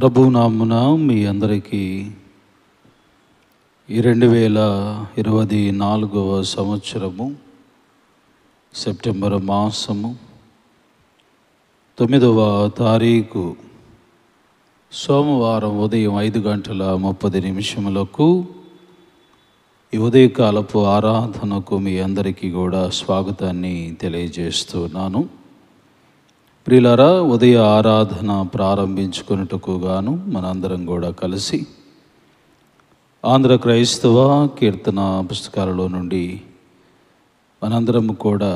ప్రభునామున మీ అందరికీ ఈ 2024వ సంవత్సరము సెప్టెంబర్ మాసము 9వ తారీఖు సోమవారం ఉదయం 5:30 ఈ ఉదయకాలపు ఆరాధనకు మీ అందరికీ కూడా స్వాగతాన్ని తెలియజేస్తున్నాను. ప్రియులారా, ఉదయ ఆరాధన ప్రారంభించుకున్నట్టుకు గాను మనందరం కూడా కలిసి ఆంధ్ర క్రైస్తవ కీర్తన పుస్తకాలలో నుండి మనందరం కూడా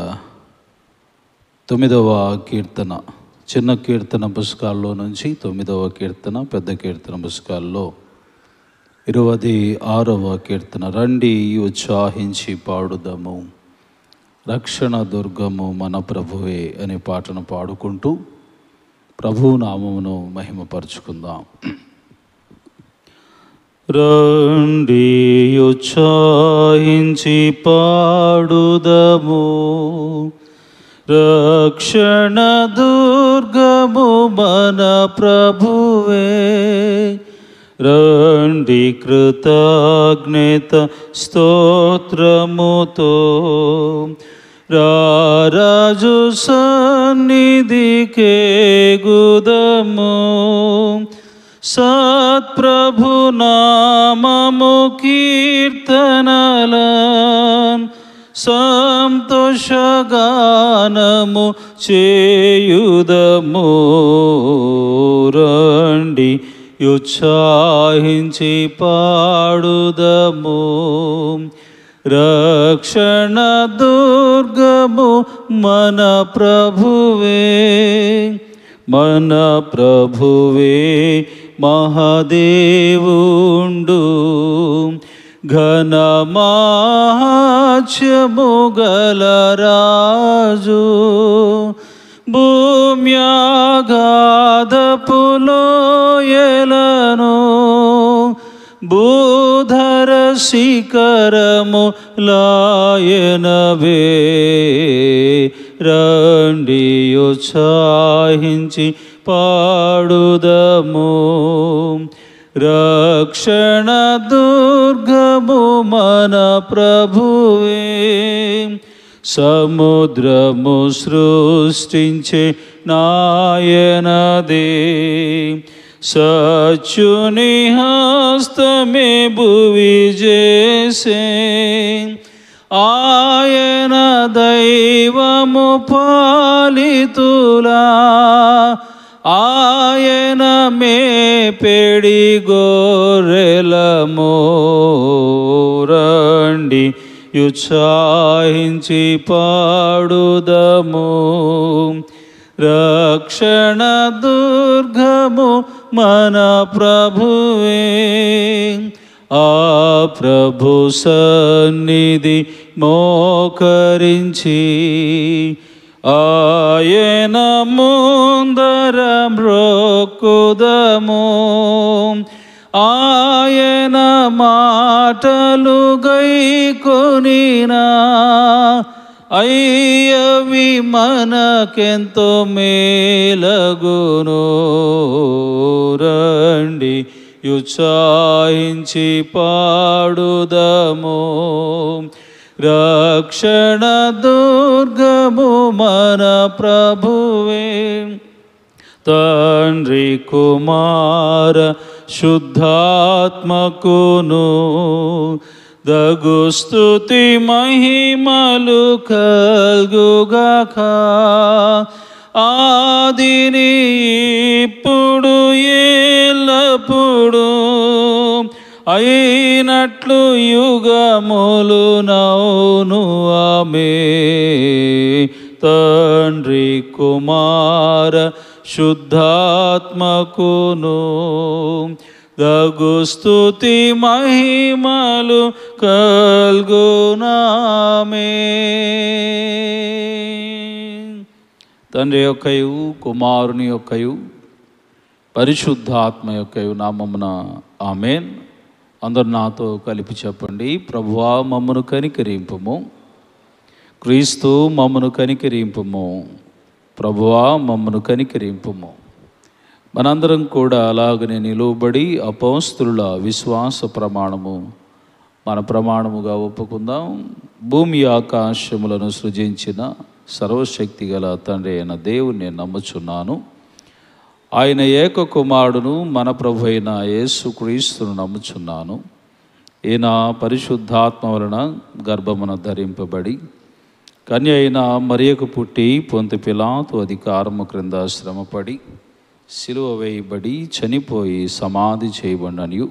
9వ కీర్తన, చిన్న కీర్తన పుస్తకాల్లో నుంచి 9వ కీర్తన, పెద్ద కీర్తన పుస్తకాల్లో 26వ కీర్తన, రండి ఉత్సాహించి పాడుదము, రక్షణ దుర్గము మన ప్రభువే అనే పాటను పాడుకుంటూ ప్రభు నామమును మహిమపరుచుకుందాం. రండి ఉత్సాహించి పాడుదము, రక్షణ దుర్గము మన ప్రభువే. రండి కృతజ్ఞత స్తోత్రముతో రారాజు సన్నిధికే గుదము, సత్ప్రభు నామము కీర్తనలన్ సంతోషగానము చేయుదము. రండి ఉత్సాహించి పాడుదము, రక్షణ దుర్గము మన ప్రభువే. మన ప్రభువే మహాదేవుండు, ఘన మహాత్మ్యము గల రాజు. భూమ్యాగాధపు లోయలను భూధర శిఖరము లాయనవే. రండి ఉత్సాహించి పాడుదము, రక్షణ దుర్గము మన ప్రభువే. సముద్రము సృష్టించే నాయనదే, సచ్యుని హస్తమే భువి చేసే. ఆయన దైవము పాలితులా, ఆయన మేపెడి గొర్రెలము. రండి ఉత్సాహించి పాడుదము, రక్షణ దుర్గము మన ప్రభువే. ఆ ప్రభు సన్నిధి మోకరించి ఆయన ముందర మ్రొక్కుదము. ఆయన మాటలు గైకొనినా అయ్యవి మనకెంతో మేలగును. రండి ఉత్సాహించి పాడుదము, రక్షణ దుర్గము మన ప్రభువే. తండ్రి కుమార శుద్ధాత్మకును దగు స్తుతి మహిమలు కల్గుగాక. ఆదిని ఇప్పుడు ఎల్లప్పుడు అయినట్లు యుగములు నౌను ఆమె. తండ్రి కుమార శుద్ధాత్మకును దగు స్తుతి మహిమలు కల్గునామే. తండ్రి యొక్కయు కుమారుని యొక్కయు పరిశుద్ధాత్మ యొక్కయు నామమున ఆమేన్. అందరు నాతో కలిపి చెప్పండి. ప్రభువా మమ్మను కనికరింపుము, క్రీస్తు మమ్మను కనికరింపుము, ప్రభువా మమ్మను కనికరింపుము. మనందరం కూడా అలాగనే నిలువబడి అపోస్తుల విశ్వాస ప్రమాణము మన ప్రమాణముగా ఒప్పుకుందాం. భూమి ఆకాశములను సృజించిన సర్వశక్తి గల తండ్రి అయిన దేవుని నేను నమ్ముచున్నాను. ఆయన ఏక కుమారుడును మన ప్రభు అయిన యేసుక్రీస్తును నమ్ముచున్నాను. ఈయన పరిశుద్ధాత్మ వలన గర్భమున ధరింపబడి కన్య అయిన మరియకు పుట్టి పొంతి పిలాతు అధికారము క్రింద శ్రమపడి సిలువ వేయబడి చనిపోయి సమాధి చేయబడిననియు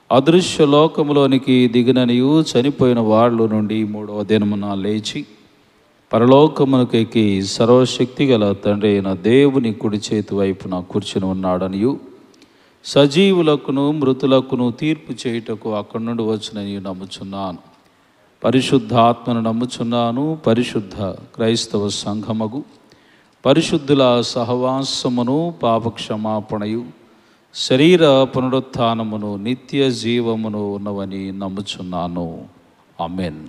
అదృశ్య లోకములోనికి దిగిననియు చనిపోయిన వాళ్ళ నుండి మూడవ దినమున లేచి పరలోకమునకు ఎక్కి సర్వశక్తి గల తండ్రి అయిన దేవుని కుడి చేతి వైపున కూర్చుని ఉన్నాడనియు సజీవులకును మృతులకును తీర్పు చేయుటకు అక్కడి నుండి వచ్చినని నమ్ముచున్నాను. పరిశుద్ధాత్మను నమ్ముచున్నాను. పరిశుద్ధ క్రైస్తవ సంఘముగు పరిశుద్ధుల సహవాసమును పాపక్షమాపణయు శరీర పునరుత్థానమును నిత్య జీవమును ఉన్నవని నమ్ముచున్నాను. ఆమేన్.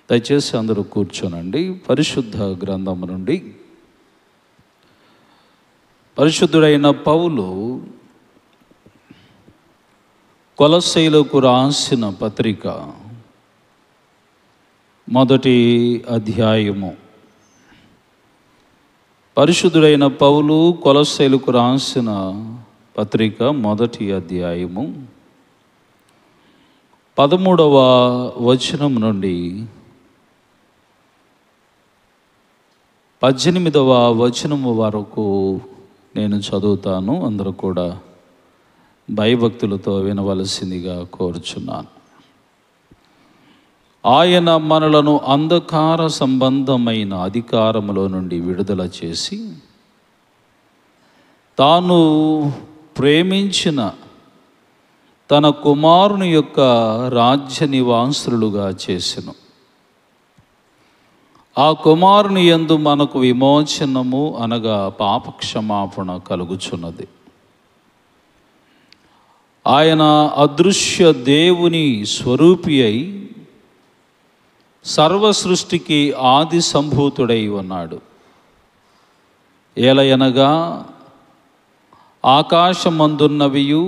దయచేసి అందరూ కూర్చోనండి. పరిశుద్ధ గ్రంథము నుండి పరిశుద్ధుడైన పౌలు కొలస్సీయులకు రాసిన పత్రిక మొదటి అధ్యాయము. పరిశుద్ధుడైన పౌలు కొలస్సీయులకు రాసిన పత్రిక మొదటి అధ్యాయము 13వ వచనం నుండి 18వ వచనము వరకు నేను చదువుతాను. అందరూ కూడా భయభక్తులతో వినవలసిందిగా కోరుచున్నాను. ఆయన మనలను అంధకార సంబంధమైన అధికారములో నుండి విడుదల చేసి తాను ప్రేమించిన తన కుమారుని యొక్క రాజ్య నివాసులుగా చేసెను. ఆ కుమారుని యందు మనకు విమోచనము అనగా పాపక్షమాపణ కలుగుచున్నది. ఆయన అదృశ్య దేవుని స్వరూపి అయి సర్వ సృష్టికి ఆది సంభూతుడై ఉన్నాడు. ఏలయనగా ఆకాశమందున్నవియు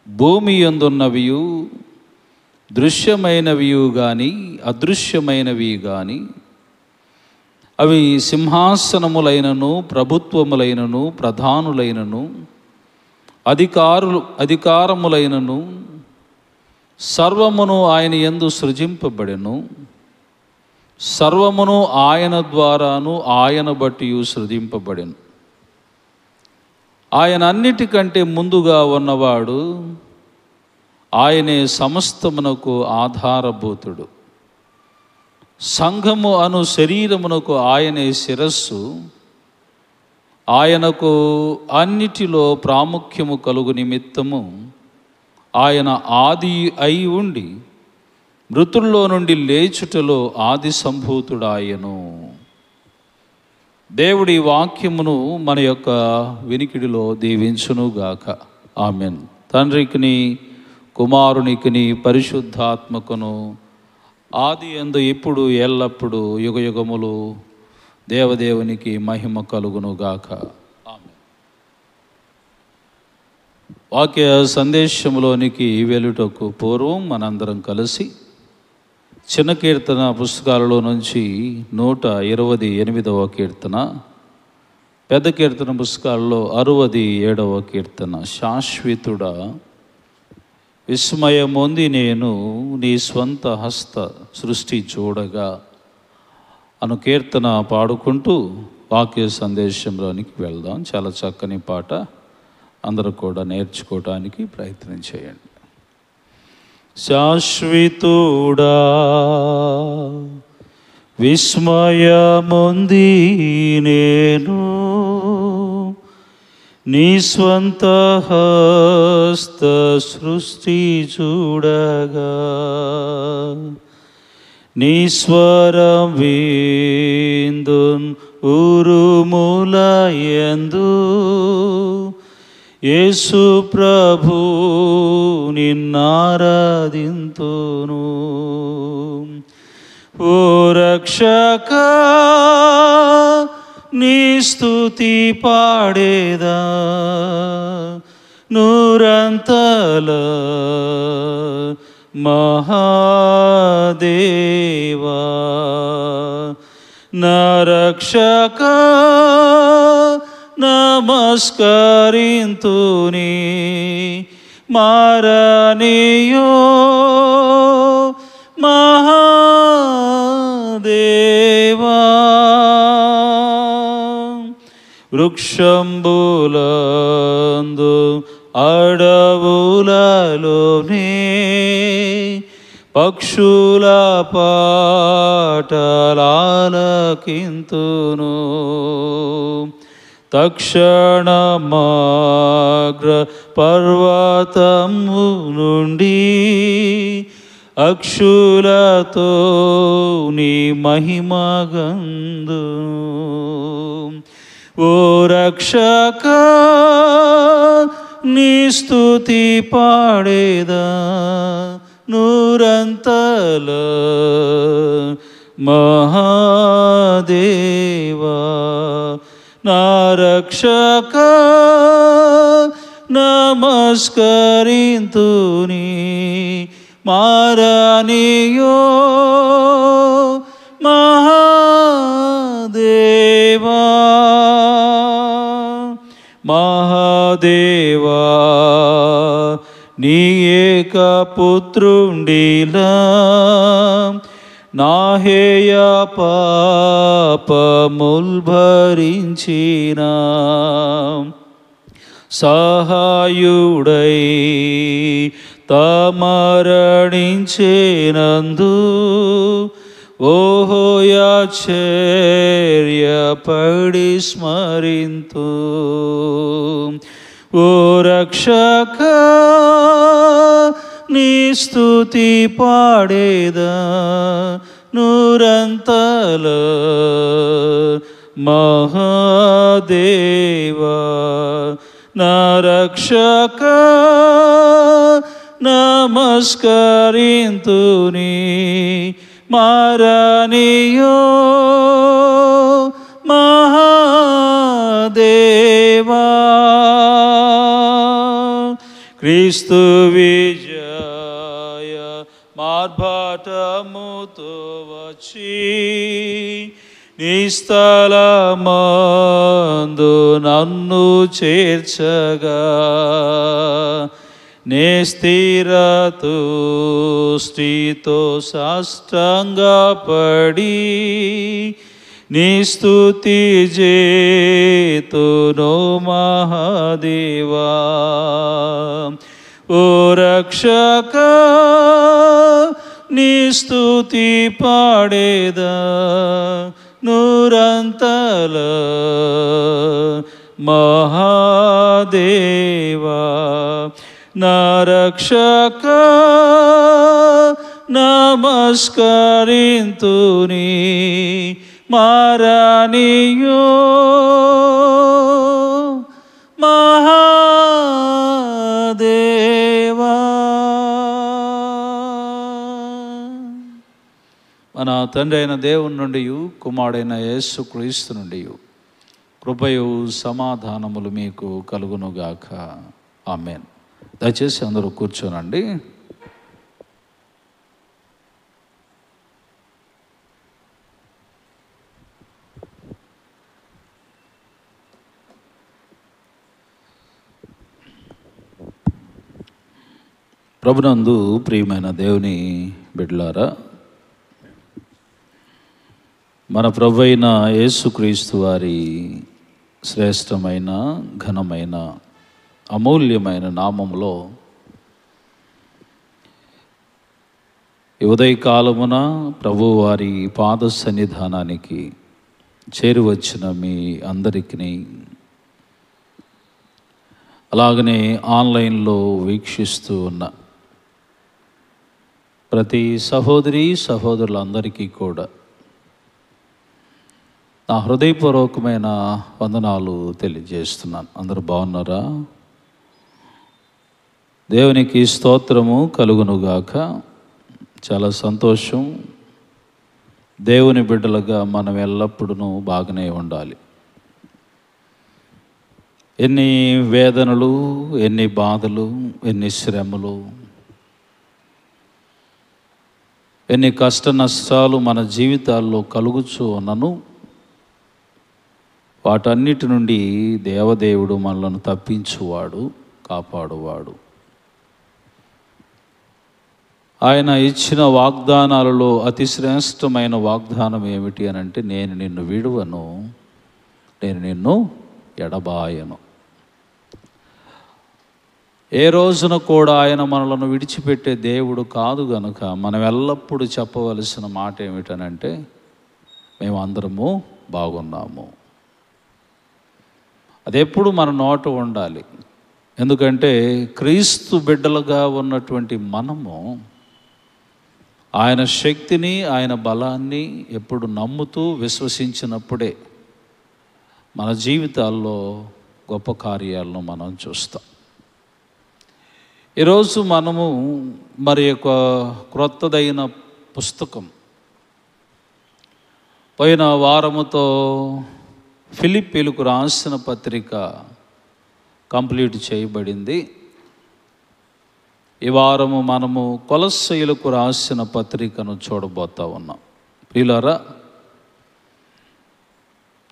భూమి యందున్నవియు దృశ్యమైనవియు కానీ అదృశ్యమైనవి కానీ అవి సింహాసనములైనను ప్రభుత్వములైనను ప్రధానులైనను అధికారములైనను సర్వమును ఆయన యందు సృజింపబడెను. సర్వమును ఆయన ద్వారాను ఆయన బట్టి సృజింపబడెను. ఆయన అన్నిటికంటే ముందుగా ఉన్నవాడు. ఆయనే సమస్తమునకు ఆధారభూతుడు. సంఘము అను శరీరమునకు ఆయనే శిరస్సు. ఆయనకు అన్నిటిలో ప్రాముఖ్యము కలుగు నిమిత్తము ఆయన ఆది అయి ఉండి మృతుల్లో నుండి లేచుటలో ఆది సంభూతుడాయను. దేవుడి వాక్యమును మన యొక్క వినికిడిలో దీవించునుగాక. ఆమెన్. తండ్రికిని కుమారునికిని పరిశుద్ధాత్మకును ఆది యందు ఇప్పుడు ఎల్లప్పుడు యుగయుగములు దేవదేవునికి మహిమ కలుగునుగాక. ఆమెన్. వాక్య సందేశములోనికి వెలుటకు పూర్వం మనందరం కలిసి చిన్న కీర్తన పుస్తకాలలో నుంచి 128వ కీర్తన, పెద్ద కీర్తన పుస్తకాల్లో 67వ కీర్తన శాశ్వతుడా విస్మయమొంది నేను నీ స్వంత హస్త సృష్టి చూడగా అను కీర్తన పాడుకుంటూ వాక్య సందేశంలోనికి వెళ్దాం. చాలా చక్కని పాట, అందరూ కూడా నేర్చుకోవడానికి ప్రయత్నం చేయండి. శాశ్వతుడా విస్మయమొంది నేను నీ స్వంత హస్త సృష్టి చూడగా నీ స్వరం విందున్ ఉరుములయందు యేసు ప్రభు నిన్నారాధింతును. ఓ రక్షక నీ స్తుతి పాడేదా నూరంతల మహాదేవా. నా రక్షక నమస్కరింతుని మారనియో మహాదేవా. వృక్షంబులందు అడవులలోనే పక్షుల పాటలాలకింతును. తక్షణమాగ్ర పర్వతము నుండి అక్షులతో నీ మహిమగందును. ఓ రక్షక నీ స్తుతి పాడేదా నూరంతల మహాదేవా. నా రక్షక నమస్కరింతుని మారనియో మహాదేవా. మహాదేవా నీ ఏక పుత్రుండిలా నా హేయ పాపముల్ భరించిన సహాయుడై తమరణించేనందు ఓహోయాచర్యపడి స్మరింతు. ఓ రక్షక నీ స్తుతి పాడేదా నూరంతల మహాదేవా. నా రక్షక నమస్కరింతుని మారనియో మహాదేవా. క్రీస్తు విజయ మార్భటముతో వచ్చి నిస్థలమందు నన్ను చేర్చగా నే స్థిరతుష్టితో సాష్టాంగపడి నీ స్తుతి చేతును మహాదేవా. ఓ రక్షక నీ స్తుతి పాడేదా నూరంతల మహాదేవా. నా రక్షక నమస్కరింతుని మారనియో మహాదేవా. మన తండ్రి అయిన దేవుని నుండి కుమారుడైన యేసు క్రీస్తు నుండి కృపయు సమాధానములు మీకు కలుగునుగాక. ఆమేన్. దయచేసి అందరూ కూర్చోనండి. ప్రభునందు ప్రియమైన దేవుని బిడ్డలారా, మన ప్రభు అయిన యేసుక్రీస్తు వారి శ్రేష్టమైన ఘనమైన అమూల్యమైన నామములో ఈ ఉదయకాలమున ప్రభు వారి పాద సన్నిధానానికి చేరువచ్చిన మీ అందరికీ, అలాగనే ఆన్లైన్లో వీక్షిస్తూ ఉన్న ప్రతి సహోదరి సహోదరులందరికీ కూడా నా హృదయపూర్వకమైన వందనాలు తెలియజేస్తున్నాను. అందరూ బాగున్నారా? దేవునికి స్తోత్రము కలుగునుగాక. చాలా సంతోషం. దేవుని బిడ్డలుగా మనం ఎల్లప్పుడూ బాగానే ఉండాలి. ఎన్ని వేదనలు, ఎన్ని బాధలు, ఎన్ని శ్రమలు, ఎన్ని కష్ట నష్టాలు మన జీవితాల్లో కలుగుచూ ఉన్నను వాటన్నిటి నుండి దేవదేవుడు మనలను తప్పించువాడు, కాపాడువాడు. ఆయన ఇచ్చిన వాగ్దానాలలో అతి శ్రేష్టమైన వాగ్దానం ఏమిటి అని అంటే, నేను నిన్ను విడువను, నేను నిన్ను ఎడబాయను. ఏ రోజున కూడా ఆయన మనలను విడిచిపెట్టే దేవుడు కాదు గనుక మనం ఎల్లప్పుడూ చెప్పవలసిన మాట ఏమిటనంటే, మేము అందరము బాగున్నాము. అదెప్పుడు మన నోట ఉండాలి. ఎందుకంటే క్రీస్తు బిడ్డలుగా ఉన్నటువంటి మనము ఆయన శక్తిని, ఆయన బలాన్ని ఎప్పుడు నమ్ముతూ విశ్వసించినప్పుడే మన జీవితాల్లో గొప్ప కార్యాలను మనం చూస్తాం. ఈరోజు మనము మరి ఒక క్రొత్తదైన పుస్తకం పోయిన వారముతో ఫిలిప్పీలకు రాసిన పత్రిక కంప్లీట్ చేయబడింది. ఈ వారము మనము కొలస్సీయులకు రాసిన పత్రికను చూడబోతా ఉన్నాం. ప్రియులారా,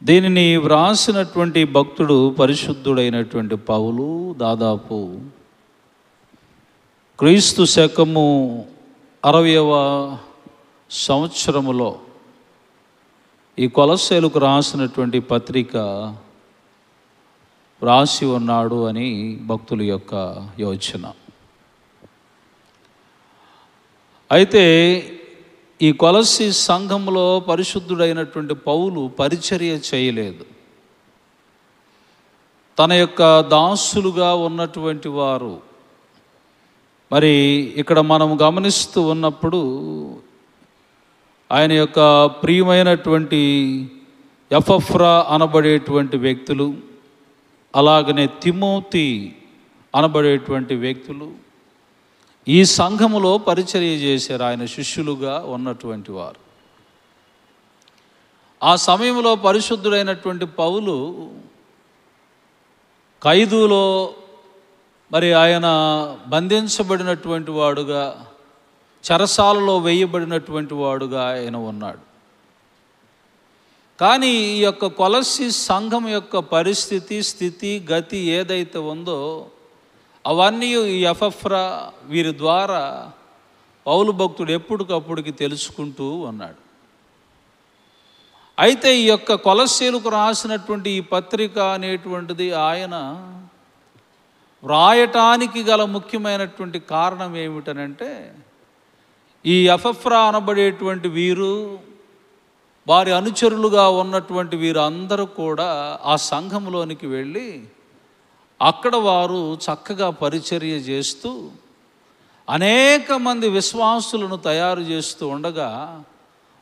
దీనిని వ్రాసినటువంటి భక్తుడు పరిశుద్ధుడైనటువంటి పౌలు దాదాపు క్రీస్తు శకము 60వ సంవత్సరములో ఈ కొలస్సీయులకు రాసినటువంటి పత్రిక రాసి ఉన్నాడు అని భక్తుల యొక్క యోచన. అయితే ఈ కొలస్సీ సంఘంలో పరిశుద్ధుడైనటువంటి పౌలు పరిచర్య చేయలేదు. తన యొక్క దాసులుగా ఉన్నటువంటి వారు మరి ఇక్కడ మనం గమనిస్తూ ఉన్నప్పుడు ఆయన యొక్క ప్రియమైనటువంటి ఎపఫ్రా అనబడేటువంటి వ్యక్తులు, అలాగనే తిమోతి అనబడేటువంటి వ్యక్తులు ఈ సంఘములో పరిచర్య చేశారు. ఆయన శిష్యులుగా ఉన్నటువంటి వారు. ఆ సమయంలో పరిశుద్ధుడైనటువంటి పౌలు ఖైదులో మరి ఆయన బంధించబడినటువంటి వాడుగా, చెరసాలలో వేయబడినటువంటి వాడుగా ఆయన ఉన్నాడు. కానీ ఈ యొక్క కొలస్సీ సంఘం యొక్క పరిస్థితి, స్థితి, గతి ఏదైతే ఉందో అవన్నీ ఈ ఎపఫ్రా వీరి ద్వారా పౌలు భక్తుడు ఎప్పటికప్పుడుకి తెలుసుకుంటూ ఉన్నాడు. అయితే ఈ యొక్క కొలస్సీలకు రాసినటువంటి ఈ పత్రిక అనేటువంటిది ఆయన వ్రాయటానికి గల ముఖ్యమైనటువంటి కారణం ఏమిటనంటే, ఈ ఎపఫ్రా అనబడేటువంటి వీరు, వారి అనుచరులుగా ఉన్నటువంటి వీరందరూ కూడా ఆ సంఘంలోనికి వెళ్ళి అక్కడ వారు చక్కగా పరిచర్య చేస్తూ అనేక మంది విశ్వాసులను తయారు చేస్తూ ఉండగా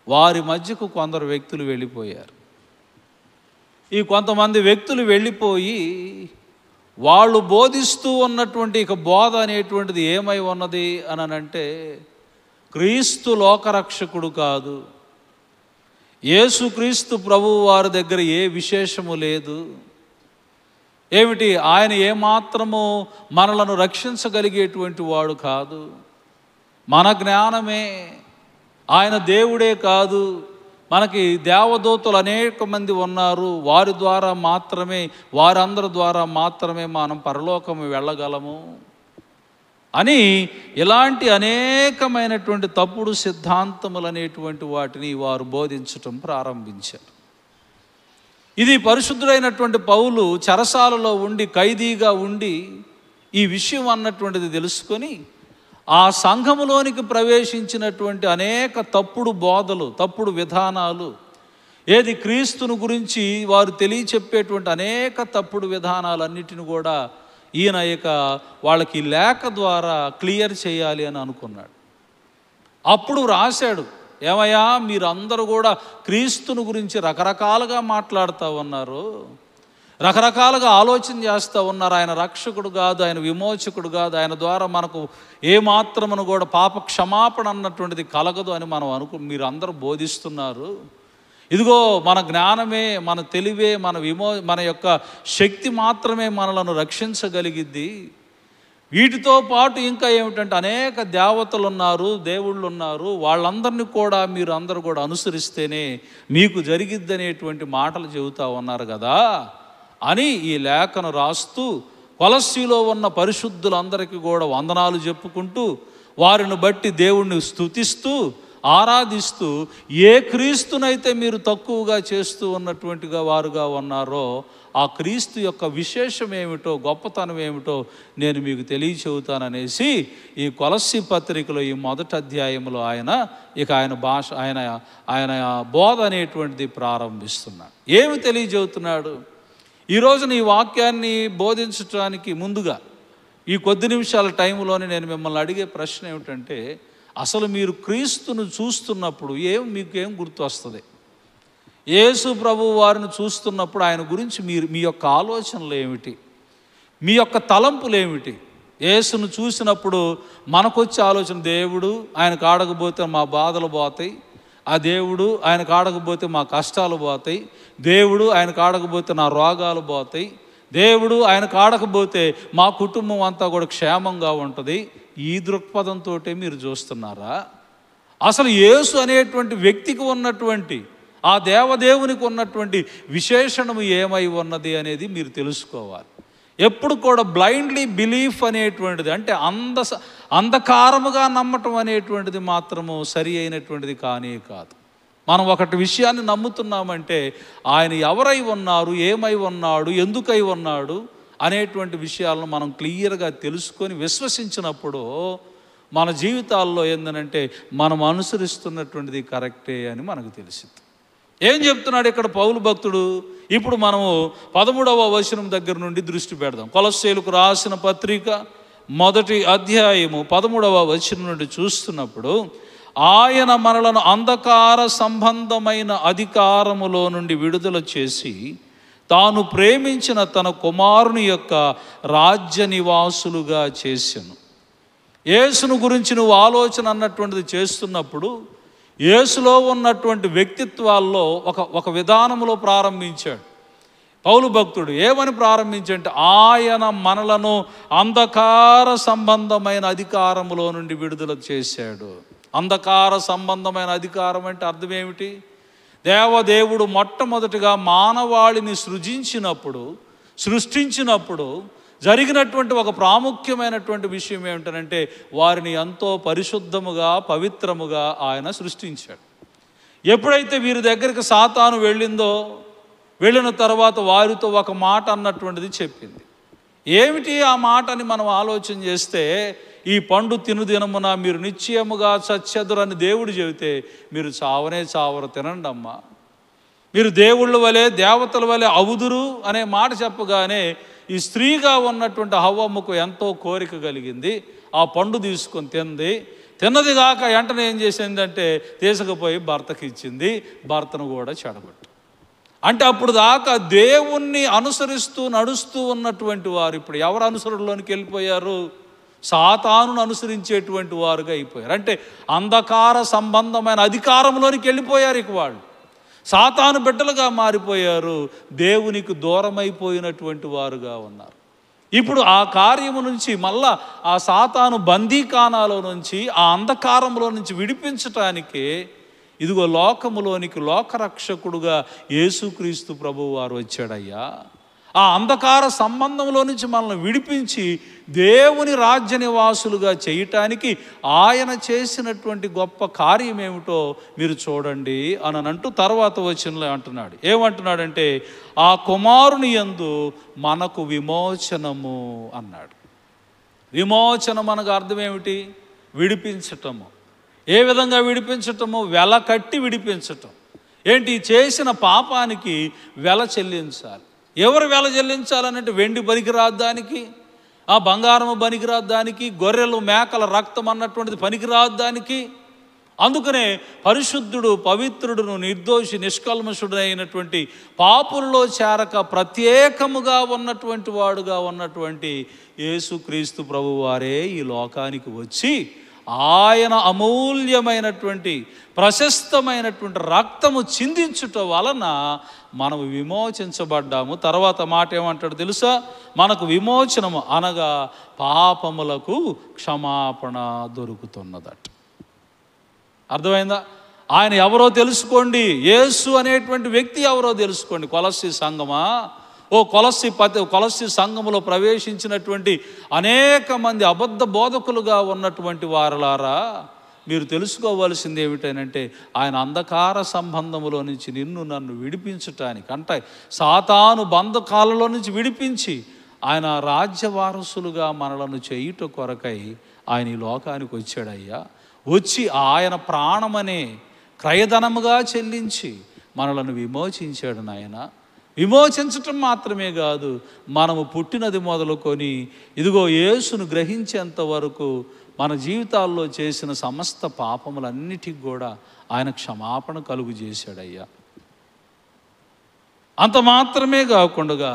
వారి మధ్యకు కొందరు వ్యక్తులు వెళ్ళిపోయారు. ఈ కొంతమంది వ్యక్తులు వెళ్ళిపోయి వాళ్ళు బోధిస్తూ ఉన్నటువంటి ఇక బోధ అనేటువంటిది ఏమై ఉన్నది అని అంటే, క్రీస్తు లోకరక్షకుడు కాదు, యేసుక్రీస్తు ప్రభువు వారి దగ్గర ఏ విశేషము లేదు, ఏమిటి ఆయన ఏమాత్రము మనలను రక్షించగలిగేటువంటి వాడు కాదు, మన జ్ఞానమే, ఆయన దేవుడే కాదు, మనకి దేవదూతలు అనేక మంది ఉన్నారు, వారి ద్వారా మాత్రమే, వారందరి ద్వారా మాత్రమే మనం పరలోకము వెళ్ళగలము అని ఇలాంటి అనేకమైనటువంటి తప్పుడు సిద్ధాంతములు అనేటువంటి వాటిని వారు బోధించటం ప్రారంభించారు. ఇది పరిశుద్ధుడైనటువంటి పౌలు చెరసాలలో ఉండి, ఖైదీగా ఉండి ఈ విషయం అన్నటువంటిది తెలుసుకొని ఆ సంఘములోనికి ప్రవేశించినటువంటి అనేక తప్పుడు బోధలు, తప్పుడు విధానాలు, ఏది క్రీస్తును గురించి వారు తెలియచెప్పేటువంటి అనేక తప్పుడు విధానాలన్నిటిని కూడా ఈయన ఇక వాళ్ళకి లేఖ ద్వారా క్లియర్ చేయాలి అని అనుకున్నాడు. అప్పుడు రాశాడు, ఏమయ్యా మీరందరూ కూడా క్రీస్తుని గురించి రకరకాలుగా మాట్లాడుతూ ఉన్నారు, రకరకాలుగా ఆలోచన చేస్తూ ఉన్నారు. ఆయన రక్షకుడు కాదు, ఆయన విమోచకుడు కాదు, ఆయన ద్వారా మనకు ఏమాత్రమును కూడా పాప క్షమాపణ అన్నటువంటిది కలగదు అని మీరు అందరూ బోధిస్తున్నారు. ఇదిగో మన జ్ఞానమే, మన తెలివే, మన యొక్క శక్తి మాత్రమే మనలను రక్షించగలిగిద్ది. వీటితో పాటు ఇంకా ఏమిటంటే అనేక దేవతలు ఉన్నారు, దేవుళ్ళు ఉన్నారు, వాళ్ళందరినీ కూడా మీరు అందరూ కూడా అనుసరిస్తేనే మీకు జరిగిద్ది అనేటువంటి మాటలు చెబుతూ ఉన్నారు కదా అని ఈ లేఖను రాస్తూ కొలస్సీలో ఉన్న పరిశుద్ధులందరికీ కూడా వందనాలు చెప్పుకుంటూ వారిని బట్టి దేవుణ్ణి స్తుతిస్తూ ఆరాధిస్తూ ఏ క్రీస్తునైతే మీరు తక్కువగా చేస్తూ ఉన్నటువంటిగా వారుగా ఉన్నారో ఆ క్రీస్తు యొక్క విశేషం ఏమిటో, గొప్పతనం ఏమిటో నేను మీకు తెలియచెబుతాననేసి ఈ కొలస్సీ పత్రికలో ఈ మొదటి అధ్యాయంలో ఆయన బోధ అనేటువంటిది ప్రారంభిస్తున్నాడు. ఏమి తెలియజేస్తున్నాడు? ఈరోజు ఈ వాక్యాన్ని బోధించడానికి ముందుగా ఈ కొద్ది నిమిషాల టైంలోనే నేను మిమ్మల్ని అడిగే ప్రశ్న ఏమిటంటే, అసలు మీరు క్రీస్తును చూస్తున్నప్పుడు మీకేం గుర్తు వస్తుంది? యేసు ప్రభు వారిని చూస్తున్నప్పుడు ఆయన గురించి మీ యొక్క ఆలోచనలు ఏమిటి? మీ యొక్క తలంపులు ఏమిటి? యేసును చూసినప్పుడు మనకొచ్చే ఆలోచన, దేవుడు ఆయన కాడకపోతే మా బాధలు పోతాయి, ఆ దేవుడు ఆయన కాడకపోతే మా కష్టాలు పోతాయి, దేవుడు ఆయన కాడకపోతే నా రోగాలు పోతాయి, దేవుడు ఆయన కాడకపోతే మా కుటుంబం అంతా కూడా క్షేమంగా ఉంటుంది. ఈ దృక్పథంతో మీరు చూస్తున్నారా? అసలు యేసు అనేటువంటి వ్యక్తికి ఉన్నటువంటి, ఆ దేవదేవునికి ఉన్నటువంటి విశేషణము ఏమై ఉన్నది అనేది మీరు తెలుసుకోవాలి. ఎప్పుడు కూడా బ్లైండ్లీ బిలీఫ్ అనేటువంటిది, అంటే అంధకారముగా నమ్మటం అనేటువంటిది మాత్రము సరి అయినటువంటిది కానే కాదు. మనం ఒకటి విషయాన్ని నమ్ముతున్నామంటే ఆయన ఎవరై ఉన్నారు, ఏమై ఉన్నాడు, ఎందుకై ఉన్నాడు అనేటువంటి విషయాలను మనం క్లియర్గా తెలుసుకొని విశ్వసించినప్పుడు మన జీవితాల్లో ఏందనంటే మనం అనుసరిస్తున్నటువంటిది కరెక్టే అని మనకు తెలిసింది. ఏం చెప్తున్నాడు ఇక్కడ పౌలు భక్తుడు? ఇప్పుడు మనము 13వ వచనం దగ్గర నుండి దృష్టి పెడదాం. కొలస్సీలకు రాసిన పత్రిక మొదటి అధ్యాయము 13వ వచనం నుండి చూస్తున్నప్పుడు, ఆయన మనలను అంధకార సంబంధమైన అధికారములో నుండి విడుదల చేసి తాను ప్రేమించిన తన కుమారుని యొక్క రాజ్య నివాసులుగా చేసెను. యేసును గురించి నువ్వు ఆలోచన అన్నటువంటిది చేస్తున్నప్పుడు యేసులో ఉన్నటువంటి వ్యక్తిత్వాల్లో ఒక విధానంలో ప్రారంభించాడు పౌలు భక్తుడు. ఏమని ప్రారంభించంటే, ఆయన మనలను అంధకార సంబంధమైన అధికారములో నుండి విడుదల చేశాడు. అంధకార సంబంధమైన అధికారం అంటే అర్థం ఏమిటి? దేవదేవుడు మొట్టమొదటిగా మానవాళిని సృష్టించినప్పుడు జరిగినటువంటి ఒక ప్రాముఖ్యమైనటువంటి విషయం ఏమిటంటే, వారిని ఎంతో పరిశుద్ధముగా పవిత్రముగా ఆయన సృష్టించాడు. ఎప్పుడైతే వీరి దగ్గరికి సాతాను వెళ్ళిన తర్వాత వారితో ఒక మాట అన్నటువంటిది చెప్పింది. ఏమిటి ఆ మాట అని మనం ఆలోచన చేస్తే, ఈ పండు తినుదినమున మీరు నిశ్చయముగా చచ్చెదరని దేవుడు చెబితే మీరు చావరు, తినండి అమ్మా, మీరు దేవుళ్ళ వలె దేవతల వలె అవుదురు అనే మాట చెప్పగానే ఈ స్త్రీగా ఉన్నటువంటి హవ్వమ్మకు ఎంతో కోరిక కలిగింది. ఆ పండు తీసుకొని తిన్నది కాక వెంటనే ఏం చేసిందంటే తీసుకుపోయి భర్తకి ఇచ్చింది. భర్తను కూడా చెడగొట్టు. అంటే అప్పుడు దాకా దేవుణ్ణి అనుసరిస్తూ నడుస్తూ ఉన్నటువంటి వారు ఇప్పుడు ఎవరు అనుసరణలోనికి వెళ్ళిపోయారు? సాతానును అనుసరించేటువంటి వారుగా అయిపోయారు. అంటే అంధకార సంబంధమైన అధికారంలోనికి వెళ్ళిపోయారు. ఇక వాళ్ళు సాతాను బిడ్డలుగా మారిపోయారు. దేవునికి దూరమైపోయినటువంటి వారుగా ఉన్నారు. ఇప్పుడు ఆ కార్యము నుంచి మళ్ళా ఆ సాతాను బందీకానాలో నుంచి, ఆ అంధకారంలో నుంచి విడిపించటానికే ఇదిగో లోకములోనికి లోకరక్షకుడుగా యేసుక్రీస్తు ప్రభువు వారు వచ్చాడయ్యా. ఆ అంధకార సంబంధంలో నుంచి మనల్ని విడిపించి దేవుని రాజ్య నివాసులుగా చేయటానికి ఆయన చేసినటువంటి గొప్ప కార్యం ఏమిటో మీరు చూడండి అని అంటూ తర్వాత వచనంలో అంటున్నాడు. ఏమంటున్నాడంటే, ఆ కుమారుని యందు మనకు విమోచనము అన్నాడు. విమోచనం అనగా అర్థం ఏమిటి? విడిపించటము. ఏ విధంగా విడిపించటము? వెల కట్టి విడిపించటం. ఏంటి? చేసిన పాపానికి వెల చెల్లించాలి. ఎవరు వెల చెల్లించాలనంటే, వెండి పనికిరాదు దానికి, ఆ బంగారము పనికిరాదు దానికి, గొర్రెలు మేకల రక్తం అన్నటువంటిది పనికిరాదు దానికి. అందుకనే పరిశుద్ధుడు, పవిత్రుడును, నిర్దోషి, నిష్కల్మషుడు అయినటువంటి పాపుల్లో చేరక ప్రత్యేకముగా ఉన్నటువంటి వాడుగా ఉన్నటువంటి యేసుక్రీస్తు ప్రభువారే ఈ లోకానికి వచ్చి ఆయన అమూల్యమైనటువంటి ప్రశస్తమైనటువంటి రక్తము చిందించుట వలన మనము విమోచించబడ్డాము. తర్వాత మాట ఏమంటాడు తెలుసా? మనకు విమోచనము అనగా పాపములకు క్షమాపణ దొరుకుతున్నదట. అర్థమైందా? ఆయన ఎవరో తెలుసుకోండి. యేసు అనేటువంటి వ్యక్తి ఎవరో తెలుసుకోండి. కొలస్సీ సంఘమా, ఓ కొలస్సీ సంఘములో ప్రవేశించినటువంటి అనేక మంది అబద్ధ బోధకులుగా ఉన్నటువంటి వారలారా, మీరు తెలుసుకోవాల్సింది ఏమిటంటే ఆయన అంధకార సంబంధములో నుంచి నిన్ను నన్ను విడిపించటానికి, అంటే సాతాను బంధకాలలో నుంచి విడిపించి ఆయన రాజ్య వారసులుగా మనలను చేయుట కొరకై ఆయన ఈ లోకానికి వచ్చాడయ్యా. వచ్చి ఆయన ప్రాణమనే క్రయధనముగా చెల్లించి మనలను విమోచించాడు నాయన. విమోచించటం మాత్రమే కాదు, మనము పుట్టినది మొదలుకొని ఇదిగో యేసును గ్రహించేంత వరకు మన జీవితాల్లో చేసిన సమస్త పాపములన్నిటికి కూడా ఆయన క్షమాపణ కలుగు చేశాడయ్యా. అంత మాత్రమే కాకుండా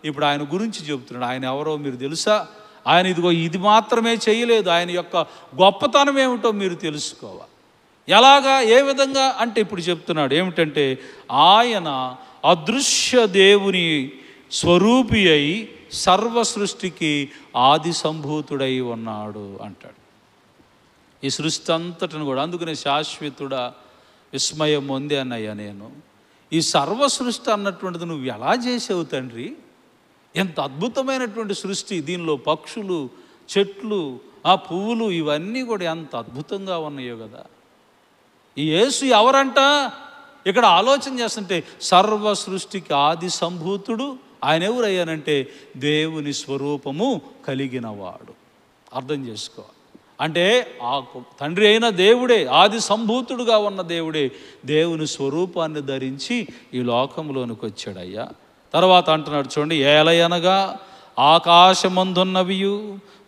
ఇప్పుడు ఆయన గురించి చెబుతున్నాడు. ఆయన ఎవరో మీరు తెలుసా? ఆయన ఇదిగో ఇది మాత్రమే చేయలేదు, ఆయన యొక్క గొప్పతనం ఏమిటో మీరు తెలుసుకోవాలి. ఎలాగా, ఏ విధంగా అంటే ఇప్పుడు చెప్తున్నాడు ఏమిటంటే, ఆయన అదృశ్య దేవుని స్వరూపి అయి సర్వ సృష్టికి ఆది సంభూతుడై ఉన్నాడు అంటాడు. ఈ సృష్టి అంతటిని కూడా, అందుకనే శాశ్వతుడా విస్మయం పొంది అన్నయ్యా నేను. ఈ సర్వ సృష్టి అన్నటువంటిది నువ్వు ఎలా చేసావు తండ్రి? ఎంత అద్భుతమైనటువంటి సృష్టి. దీనిలో పక్షులు, చెట్లు, ఆ పువ్వులు ఇవన్నీ కూడా ఎంత అద్భుతంగా ఉన్నాయో కదా. ఈ యేసు ఎవరంట? ఇక్కడ ఆలోచన చేస్తుంటే సర్వ సృష్టికి ఆది సంభూతుడు. ఆయన ఎవరయ్యానంటే దేవుని స్వరూపము కలిగినవాడు. అర్థం చేసుకో. అంటే ఆ తండ్రి అయిన దేవుడే, ఆది సంభూతుడుగా ఉన్న దేవుడే దేవుని స్వరూపాన్ని ధరించి ఈ లోకంలోనికి వచ్చాడయ్యా. తర్వాత అంటున్నాడు చూడండి, ఏలయనగా ఆకాశమందున్నవియు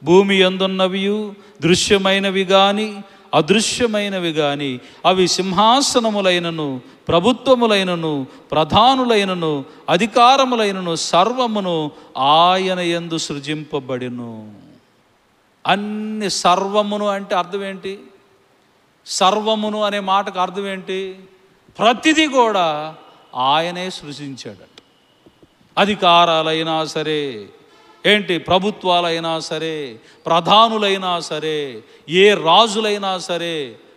భూమి అందున్నవియు దృశ్యమైనవి కానీ అదృశ్యమైనవి కానీ అవి సింహాసనములైనను ప్రభుత్వములైనను ప్రధానులైనను అధికారములైనను సర్వమును ఆయన యందు సృజింపబడిను. అన్ని సర్వమును అంటే అర్థం ఏంటి? సర్వమును అనే మాటకు అర్థం ఏంటి? ప్రతిదీ కూడా ఆయనే సృజించాడట. అధికారాలైనా సరే, ఏంటి ప్రభుత్వాలైనా సరే, ప్రధానులైనా సరే, ఏ రాజులైనా సరే,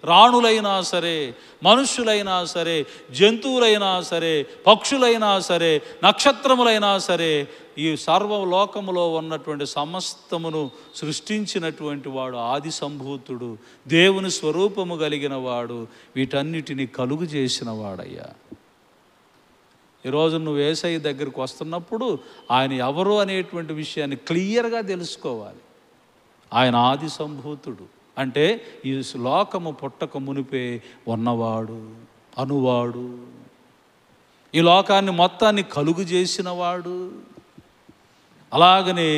రాణులైనా సరే, మనుష్యులైనా సరే, జంతువులైనా సరే, పక్షులైనా సరే, నక్షత్రములైనా సరే, ఈ సర్వలోకములో ఉన్నటువంటి సమస్తమును సృష్టించినటువంటి వాడు ఆది సంభూతుడు, దేవుని స్వరూపము కలిగిన వాడు, వీటన్నిటిని కలుగు చేసిన వాడయ్యా. ఈరోజు నువ్వు యేసయ్య దగ్గరికి వస్తున్నప్పుడు ఆయన ఎవరు అనేటువంటి విషయాన్ని క్లియర్గా తెలుసుకోవాలి. ఆయన ఆది సంభూతుడు అంటే ఈ లోకము పుట్టక మునిపే ఉన్నవాడు, అనువాడు, ఈ లోకాన్ని మొత్తాన్ని కలుగు చేసినవాడు. అలాగనే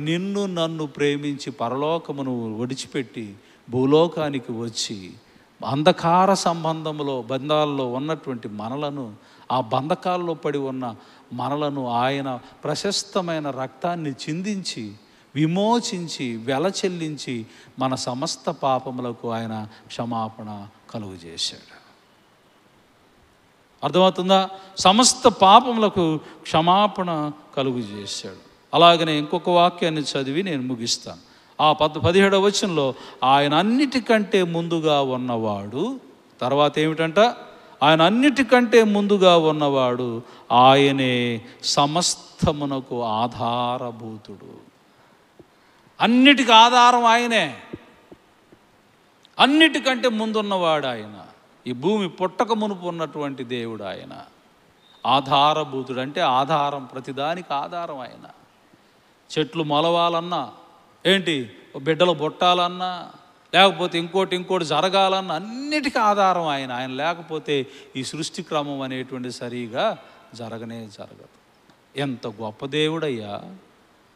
నిన్ను నన్ను ప్రేమించి పరలోకమును విడిచిపెట్టి భూలోకానికి వచ్చి అంధకార సంబంధంలో బంధాల్లో ఉన్నటువంటి మనలను, ఆ బంధకాల్లో పడి ఉన్న మనలను ఆయన ప్రశస్తమైన రక్తాన్ని చిందించి విమోచించి వెల చెల్లించి మన సమస్త పాపములకు ఆయన క్షమాపణ కలుగు చేశాడు. అర్థమవుతుందా? సమస్త పాపములకు క్షమాపణ కలుగు చేశాడు. అలాగనే ఇంకొక వాక్యాన్ని చదివి నేను ముగిస్తాను. ఆ 17వ వచనంలో ఆయన అన్నిటికంటే ముందుగా ఉన్నవాడు, తర్వాత ఏమిటంట? ఆయన అన్నిటికంటే ముందుగా ఉన్నవాడు, ఆయనే సమస్తమునకు ఆధారభూతుడు. అన్నిటికీ ఆధారం ఆయనే, అన్నిటికంటే ముందున్నవాడు ఆయన. ఈ భూమి పుట్టక మునుపు ఉన్నటువంటి దేవుడు ఆయన. ఆధారభూతుడు అంటే ఆధారం, ప్రతిదానికి ఆధారం ఆయన. చెట్లు మొలవాలన్నా, ఏంటి బిడ్డలు పుట్టాలన్నా, లేకపోతే ఇంకోటి జరగాలన్నా అన్నిటికీ ఆధారం ఆయన. ఆయన లేకపోతే ఈ సృష్టి క్రమం అనేటువంటి సరిగా జరగదు. ఎంత గొప్ప దేవుడయ్యా!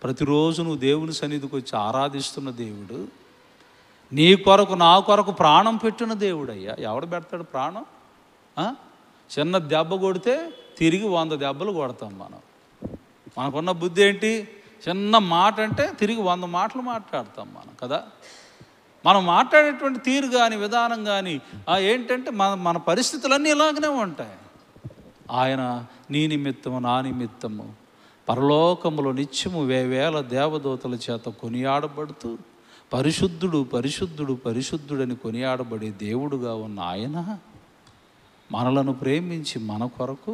ప్రతిరోజు నువ్వు దేవుని సన్నిధికి వచ్చి ఆరాధిస్తున్న దేవుడు, నీ కొరకు నా కొరకు ప్రాణం పెట్టిన దేవుడయ్యా. ఎవడు పెడతాడు ప్రాణం? చిన్న దెబ్బ కొడితే తిరిగి 100 దెబ్బలు కొడతాం మనం. మనకున్న బుద్ధి ఏంటి? చిన్న మాట అంటే తిరిగి 100 మాటలు మాట్లాడతాం మనం కదా. మనం మాట్లాడేటువంటి తీరు కానీ విధానం కానీ ఏంటంటే మన పరిస్థితులన్నీ ఇలాగనే ఉంటాయి. ఆయన నీ నిమిత్తము నా నిమిత్తము పరలోకములో నిత్యము వేవేల దేవదూతల చేత కొనియాడబడుతూ పరిశుద్ధుడు పరిశుద్ధుడు పరిశుద్ధుడని కొనియాడబడే దేవుడుగా ఉన్న ఆయన మనలను ప్రేమించి మన కొరకు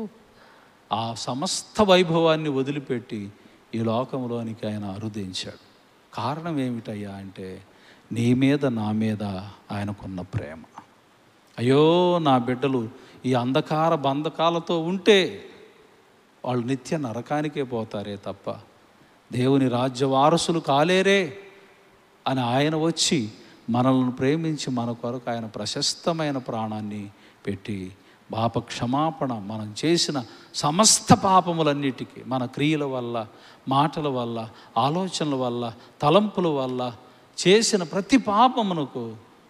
ఆ సమస్త వైభవాన్ని వదిలిపెట్టి ఈ లోకంలోనికి ఆయన అరుదించాడు. కారణం ఏమిటయ్యా అంటే నీ మీద నా మీద ఆయనకున్న ప్రేమ. అయ్యో నా బిడ్డలు ఈ అంధకార బంధకాలతో ఉంటే వాళ్ళు నిత్య నరకానికే పోతారే తప్ప దేవుని రాజ్య వారసులు కాలేరే అని ఆయన వచ్చి మనల్ని ప్రేమించి మన కొరకు ఆయన ప్రశస్తమైన ప్రాణాన్ని పెట్టి పాప క్షమాపణ, మనం చేసిన సమస్త పాపములన్నిటికీ మన క్రియల వల్ల, మాటల వల్ల, ఆలోచనల వల్ల, తలంపుల వల్ల చేసిన ప్రతి పాపమునకు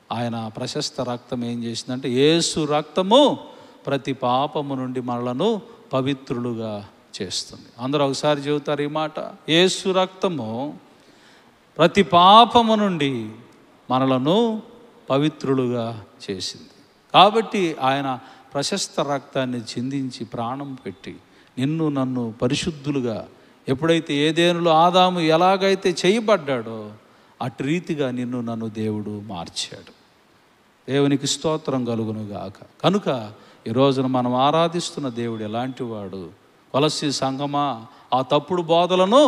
ఆయన ప్రశస్త రక్తం ఏం చేసిందంటే యేసు రక్తము ప్రతి పాపము నుండి మనలను పవిత్రులుగా చేస్తుంది. అందరూ ఒకసారి చెబుతారు ఈ మాట, యేసు రక్తము ప్రతి పాపము నుండి మనలను పవిత్రులుగా చేసింది. కాబట్టి ఆయన ప్రశస్త రక్తాన్ని చిందించి ప్రాణం పెట్టి నిన్ను నన్ను పరిశుద్ధులుగా, ఎప్పుడైతే ఏదేనులో ఆదాము ఎలాగైతే చేయబడ్డాడో అటు రీతిగా నిన్ను నన్ను దేవుడు మార్చాడు. దేవునికి స్తోత్రం కలుగునుగాక. కనుక ఈ రోజున మనం ఆరాధిస్తున్న దేవుడు ఎలాంటి వాడు? కొలస్సీ సంఘమా, ఆ తప్పుడు బోధలను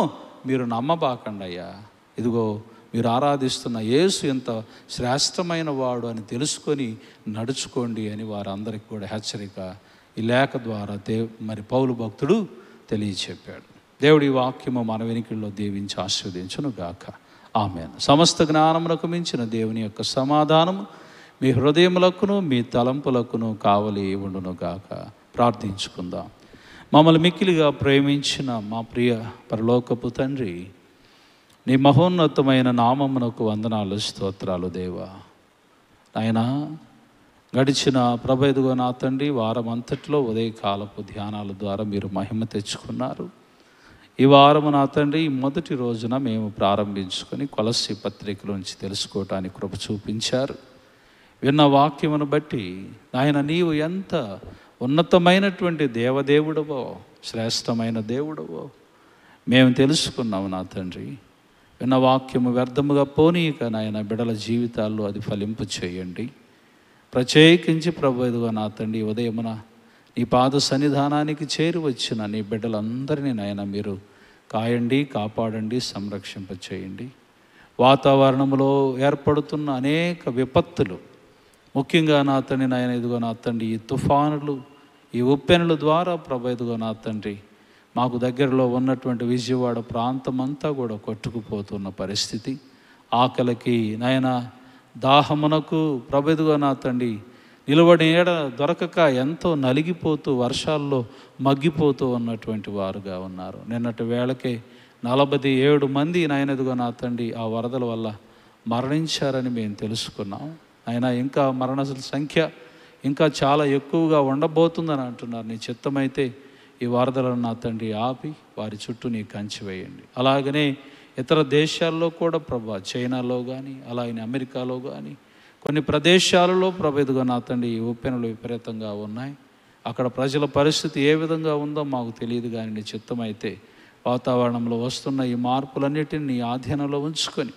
మీరు నమ్మబాకండి అయ్యా. ఇదిగో మీరు ఆరాధిస్తున్న యేసు ఎంత శ్రేష్టమైన వాడు అని తెలుసుకొని నడుచుకోండి అని వారందరికీ కూడా హెచ్చరిక ఈ లేఖ ద్వారా మరి పౌలు భక్తుడు తెలియచెప్పాడు. దేవుడి వాక్యము మన వెనుకల్లో దీవించి ఆశీర్వదించును గాక. ఆమేన్. సమస్త జ్ఞానమునకు మించిన దేవుని యొక్క సమాధానము మీ హృదయములకును మీ తలంపులకును కావలి ఉండును గాక. ప్రార్థించుకుందాం. మమ్మల్ని మిక్కిలిగా ప్రేమించిన మా ప్రియ పరలోకపు తండ్రి, నీ మహోన్నతమైన నామమునకు వందనాలు, స్తోత్రాలు దేవా. నాయనా, గడిచిన ఎదుగో నా తండ్రి వారం అంతట్లో ఉదయకాలపు ధ్యానాల ద్వారా మీరు మహిమ తెచ్చుకున్నారు. ఈ వారము నా తండ్రి మొదటి రోజున మేము ప్రారంభించుకొని కొలస్సీ పత్రికలోంచి తెలుసుకోవటానికి కృప చూపించారు. విన్న వాక్యమును బట్టి నాయన నీవు ఎంత ఉన్నతమైనటువంటి దేవదేవుడవో, శ్రేష్టమైన దేవుడవో మేము తెలుసుకున్నాము నా తండ్రి. విన్న వాక్యము వ్యర్థముగా పోనీయక నాయన బిడల జీవితాల్లో అది ఫలింపు చేయండి. ప్రత్యేకించి ఎదుగో నా తండ్రి ఉదయమున నీ పాద సన్నిధానానికి చేరి వచ్చిన నీ బిడ్డలందరినీ నాయన మీరు కాయండి, కాపాడండి, సంరక్షింపచేయండి. వాతావరణంలో ఏర్పడుతున్న అనేక విపత్తులు, ముఖ్యంగా నా తండ్రి నాయన ఇదిగో నా తండ్రి ఈ తుఫానులు, ఈ ఉప్పెనుల ద్వారా ఎదుగో నా తండ్రి మాకు దగ్గరలో ఉన్నటువంటి విజయవాడ ప్రాంతం అంతా కూడా కొట్టుకుపోతున్న పరిస్థితి, ఆకలికి నాయన దాహమునకు ఎదుగో నా తండ్రి నిలబడి ఏడ దొరకక ఎంతో నలిగిపోతూ వర్షాల్లో మగ్గిపోతూ ఉన్నటువంటి వారుగా ఉన్నారు. నిన్నటి వేళకే 47 మంది నాయనదిగో నా తండ్రి ఆ వరదల వల్ల మరణించారని మేము తెలుసుకున్నాం. ఆయన ఇంకా మరణ సంఖ్య ఇంకా చాలా ఎక్కువగా ఉండబోతుందని అంటున్నారు. నీ చిత్తమైతే ఈ వరదలను నా తండ్రి ఆపి వారి చుట్టూ నీ కంచి వేయండి. అలాగనే ఇతర దేశాల్లో కూడా ప్రభా, చైనాలో కానీ అలాగే అమెరికాలో కానీ కొన్ని ప్రదేశాలలో ఎదుగో నా తండ్రి ఉప్పెనలు విపరీతంగా ఉన్నాయి. అక్కడ ప్రజల పరిస్థితి ఏ విధంగా ఉందో మాకు తెలియదు, కానీ నీ చిత్తమైతే వాతావరణంలో వస్తున్న ఈ మార్పులన్నిటిని నీ ఆధీనంలో ఉంచుకొని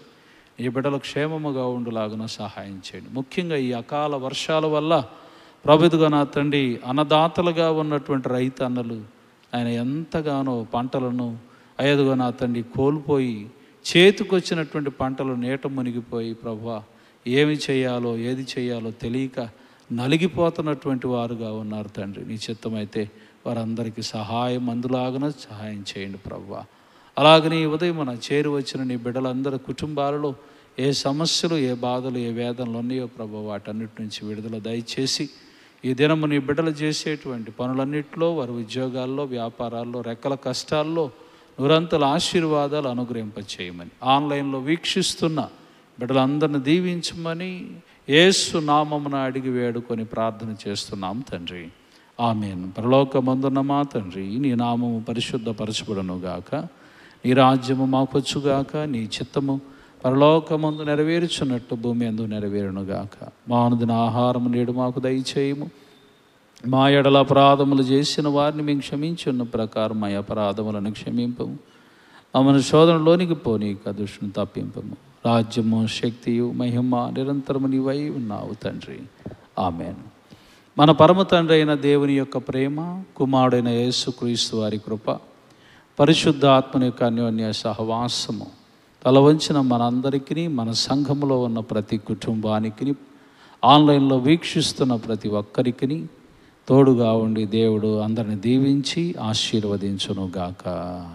ఈ బిడ్డలు క్షేమముగా ఉండులాగున సహాయం చేయండి. ముఖ్యంగా ఈ అకాల వర్షాల వల్ల ఎదుగో నా తండ్రి అన్నదాతలుగా ఉన్నటువంటి రైతన్నలు ఆయన ఎంతగానో పంటలను ఎదుగో నా తండ్రి కోల్పోయి చేతికొచ్చినటువంటి పంటలు నీట మునిగిపోయి ప్రభువా ఏమి చేయాలో ఏది చేయాలో తెలియక నలిగిపోతున్నటువంటి వారుగా ఉన్నారు తండ్రి. నీ చిత్తమైతే వారందరికీ సహాయం అందులాగున సహాయం చేయండి ప్రభువా. అలాగనే ఉదయం మన చేరి వచ్చిన నీ బిడ్డలందరి కుటుంబాలలో ఏ సమస్యలు, ఏ బాధలు, ఏ వేదనలు ఉన్నాయో ప్రభు వాటన్నిటి నుంచి విడుదల దయచేసి ఈ దినము నీ బిడ్డలు చేసేటువంటి పనులన్నింటిలో, వారి ఉద్యోగాల్లో, వ్యాపారాల్లో, రెక్కల కష్టాల్లో నిరంతర ఆశీర్వాదాలు అనుగ్రహింపచేయమని ఆన్లైన్లో వీక్షిస్తున్న బిడ్డలందరిని దీవించమని యేసు నామమున అడిగి వేడుకొని ప్రార్థన చేస్తున్నాం తండ్రి. ఆమేన్. పరలోకమందున్న మా తండ్రి, నీ నామము పరిశుద్ధపరచబడును గాక, నీ రాజ్యము మాకొచ్చుగాక, నీ చిత్తము పరలోకమందు నెరవేర్చున్నట్టు భూమి అందు నెరవేరునుగాక. మా అనుదిన ఆహారము నేడు మాకు దయచేయము. మా ఎడల అపరాధములు చేసిన వారిని మేము క్షమించున్న ప్రకారం మా అపరాధములను క్షమింపము. మమ్మల్ని శోధనలోనికి పోనీక దుష్టుని తప్పింపము. రాజ్యము, శక్తియు, మహిమ నిరంతరము నీవై ఉన్నావు తండ్రి. ఆమేన్. మన పరమ తండ్రి అయిన దేవుని యొక్క ప్రేమ, కుమారుడైన యేసుక్రీస్తు వారి కృప, పరిశుద్ధాత్మని యొక్క అన్యోన్య సహవాసము తల వంచిన మనందరికీ, మన సంఘములో ఉన్న ప్రతి కుటుంబానికి, ఆన్లైన్లో వీక్షిస్తున్న ప్రతి ఒక్కరికి తోడుగా ఉండి దేవుడు అందరిని దీవించి ఆశీర్వదించునుగాక.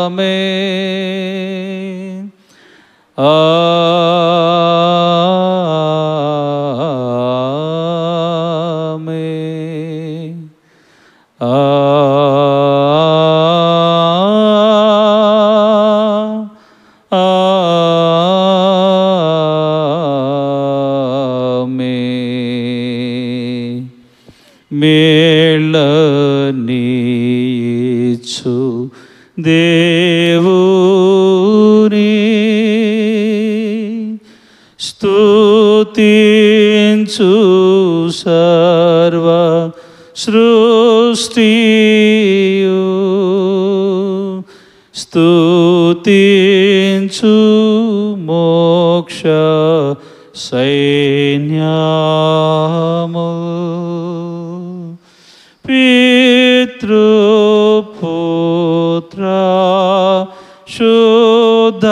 ఆమేన్. ఆమేన్. మేళనీచు దేవుని స్తుతించు సర్వ సృష్టియు, స్తుతించు మోక్ష సైన్యము, పితృపుత్ర శుద్ధాత్మల.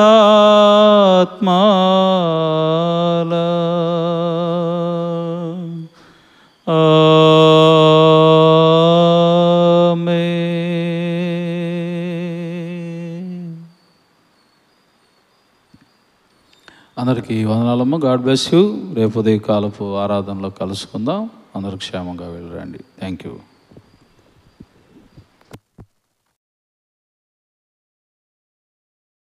అందరికీ వందనాలమ్మ. God bless you. రేపు ఉదయకాలపు ఆరాధనలో కలుసుకుందాం. అందరూ క్షేమంగా వెళ్ళరండి. Thank you.